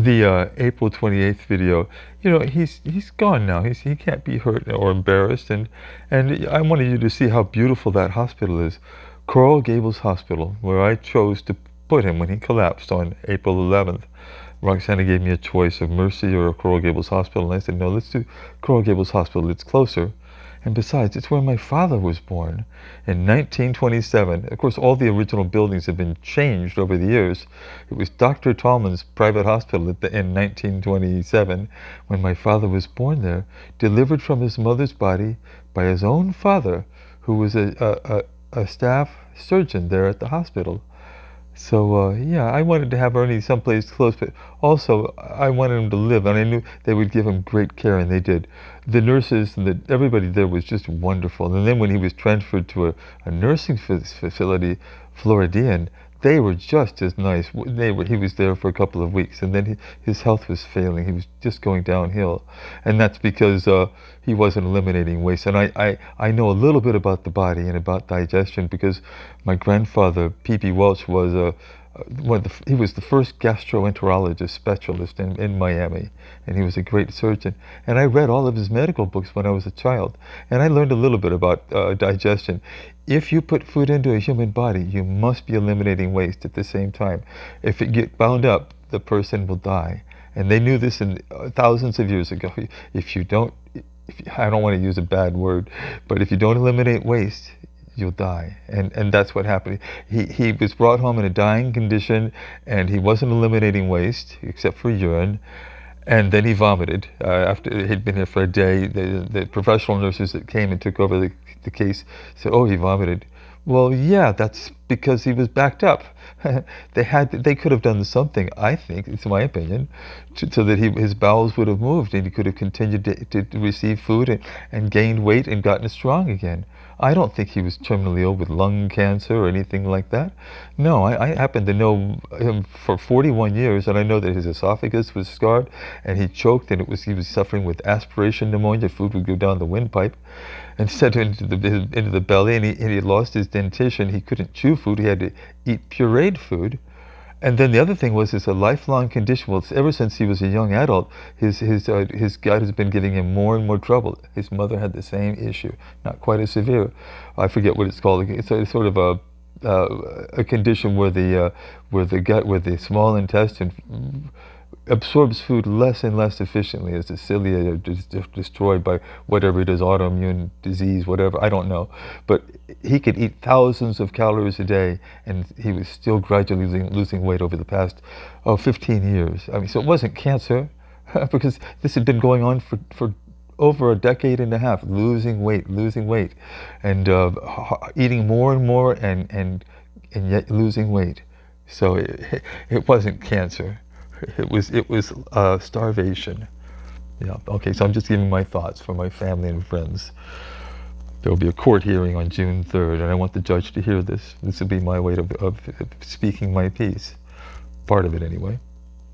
The April 28th video, he's gone now. He can't be hurt or embarrassed, and I wanted you to see how beautiful that hospital is. Coral Gables Hospital, where I chose to put him when he collapsed on April 11th. Roxana gave me a choice of Mercy or Coral Gables Hospital, and I said, no, let's do Coral Gables Hospital. It's closer. And besides, it's where my father was born in 1927. Of course, all the original buildings have been changed over the years. It was Dr. Tallman's private hospital in 1927 when my father was born there, delivered from his mother's body by his own father, who was a staff surgeon there at the hospital. So, yeah, I wanted to have Ernie someplace close, but also I wanted him to live, and I knew they would give him great care, and they did. The nurses and everybody there was just wonderful. And then when he was transferred to a nursing facility, Floridian, they were just as nice. He was there for a couple of weeks, and then his health was failing. He was just going downhill, and that's because he wasn't eliminating waste. And I know a little bit about the body and about digestion because my grandfather, P.P. Welch, was he was the first gastroenterologist specialist in Miami, and he was a great surgeon. And I read all of his medical books when I was a child, and I learned a little bit about digestion. If you put food into a human body, you must be eliminating waste at the same time. If it gets bound up, the person will die. And they knew this in thousands of years ago. If you don't, I don't want to use a bad word, but if you don't eliminate waste, you'll die. And that's what happened. He was brought home in a dying condition, and he wasn't eliminating waste except for urine. And then he vomited after he'd been here for a day. The professional nurses that came and took over the case said, "Oh, he vomited." Well, yeah, that's because he was backed up. They could have done something, I think, it's my opinion, so that his bowels would have moved and he could have continued to receive food and gained weight and gotten strong again. I don't think he was terminally ill with lung cancer or anything like that. No, I happen to know him for 41 years, and I know that his esophagus was scarred and he choked, and he was suffering with aspiration pneumonia. Food would go down the windpipe instead into the belly, and he lost his dentition. He couldn't chew food. He had to eat pureed food. And then the other thing was, it's a lifelong condition. Well, ever since he was a young adult, his gut has been giving him more and more trouble. His mother had the same issue, not quite as severe. I forget what it's called. It's sort of a condition where the small intestine absorbs food less and less efficiently as the cilia are destroyed by whatever it is, autoimmune disease, whatever, I don't know. But he could eat thousands of calories a day, and he was still gradually losing weight over the past 15 years. I mean, so it wasn't cancer, because this had been going on for over a decade and a half, losing weight, and eating more and more, and yet losing weight. So it wasn't cancer. It was starvation. Yeah. Okay. So I'm just giving my thoughts for my family and friends. There will be a court hearing on June 3rd, and I want the judge to hear this. This will be my way of speaking my piece, part of it anyway.